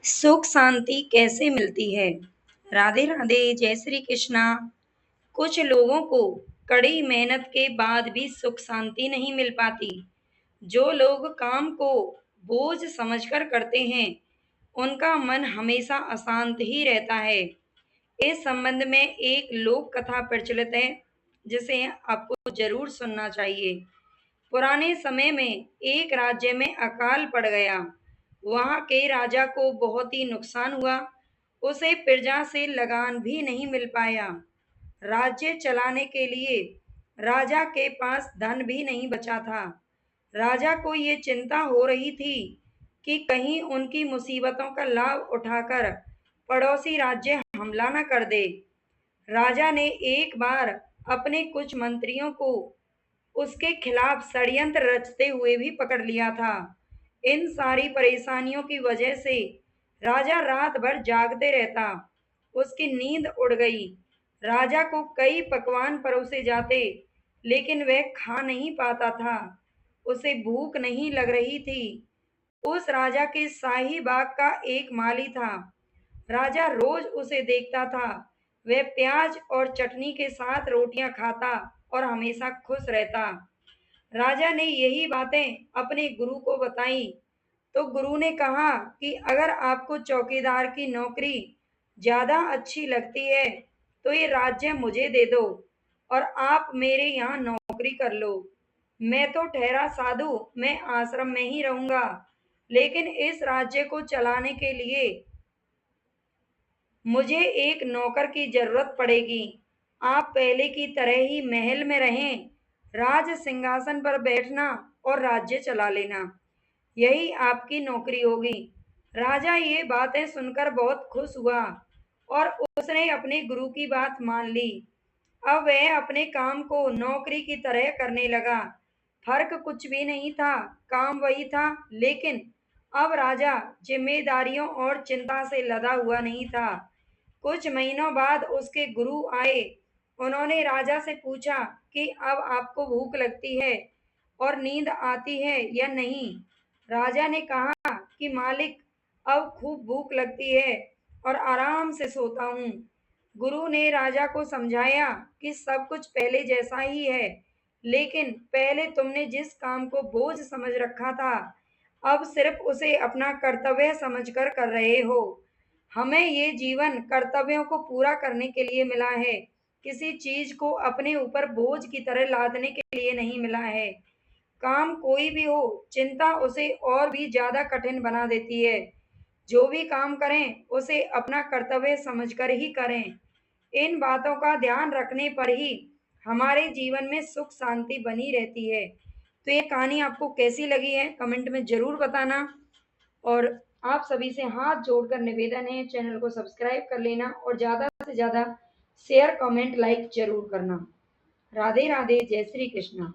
सुख शांति कैसे मिलती है? राधे राधे, जय श्री कृष्णा। कुछ लोगों को कड़ी मेहनत के बाद भी सुख शांति नहीं मिल पाती। जो लोग काम को बोझ समझकर करते हैं, उनका मन हमेशा अशांत ही रहता है। इस संबंध में एक लोक कथा प्रचलित है, जिसे आपको जरूर सुनना चाहिए। पुराने समय में एक राज्य में अकाल पड़ गया। वहां के राजा को बहुत ही नुकसान हुआ। उसे प्रजा से लगान भी नहीं मिल पाया। राज्य चलाने के लिए राजा के पास धन भी नहीं बचा था। राजा को ये चिंता हो रही थी कि कहीं उनकी मुसीबतों का लाभ उठाकर पड़ोसी राज्य हमला न कर दे। राजा ने एक बार अपने कुछ मंत्रियों को उसके खिलाफ षड्यंत्र रचते हुए भी पकड़ लिया था। इन सारी परेशानियों की वजह से राजा रात भर जागते रहता। उसकी नींद उड़ गई। राजा को कई पकवान परोसे जाते, लेकिन वह खा नहीं पाता था। उसे भूख नहीं लग रही थी। उस राजा के शाही बाग का एक माली था। राजा रोज उसे देखता था। वह प्याज और चटनी के साथ रोटियां खाता और हमेशा खुश रहता। राजा ने यही बातें अपने गुरु को बताई, तो गुरु ने कहा कि अगर आपको चौकीदार की नौकरी ज्यादा अच्छी लगती है, तो ये राज्य मुझे दे दो और आप मेरे यहाँ नौकरी कर लो। मैं तो ठहरा साधु, मैं आश्रम में ही रहूंगा, लेकिन इस राज्य को चलाने के लिए मुझे एक नौकर की जरूरत पड़ेगी। आप पहले की तरह ही महल में रहें, राज सिंहासन पर बैठना और राज्य चला लेना, यही आपकी नौकरी होगी। राजा ये बातें सुनकर बहुत खुश हुआ और उसने अपने गुरु की बात मान ली। अब वह अपने काम को नौकरी की तरह करने लगा। फर्क कुछ भी नहीं था, काम वही था, लेकिन अब राजा जिम्मेदारियों और चिंता से लदा हुआ नहीं था। कुछ महीनों बाद उसके गुरु आए। उन्होंने राजा से पूछा कि अब आपको भूख लगती है और नींद आती है या नहीं। राजा ने कहा कि मालिक, अब खूब भूख लगती है और आराम से सोता हूँ। गुरु ने राजा को समझाया कि सब कुछ पहले जैसा ही है, लेकिन पहले तुमने जिस काम को बोझ समझ रखा था, अब सिर्फ उसे अपना कर्तव्य समझकर कर रहे हो। हमें ये जीवन कर्तव्यों को पूरा करने के लिए मिला है, किसी चीज को अपने ऊपर बोझ की तरह लादने के लिए नहीं मिला है। काम कोई भी हो, चिंता उसे और भी ज्यादा कठिन बना देती है। जो भी काम करें, उसे अपना कर्तव्य समझकर ही करें। इन बातों का ध्यान रखने पर ही हमारे जीवन में सुख शांति बनी रहती है। तो ये कहानी आपको कैसी लगी है, कमेंट में जरूर बताना। और आप सभी से हाथ जोड़कर निवेदन है, चैनल को सब्सक्राइब कर लेना और ज़्यादा से ज़्यादा शेयर कमेंट लाइक जरूर करना। राधे राधे, जय श्री कृष्णा।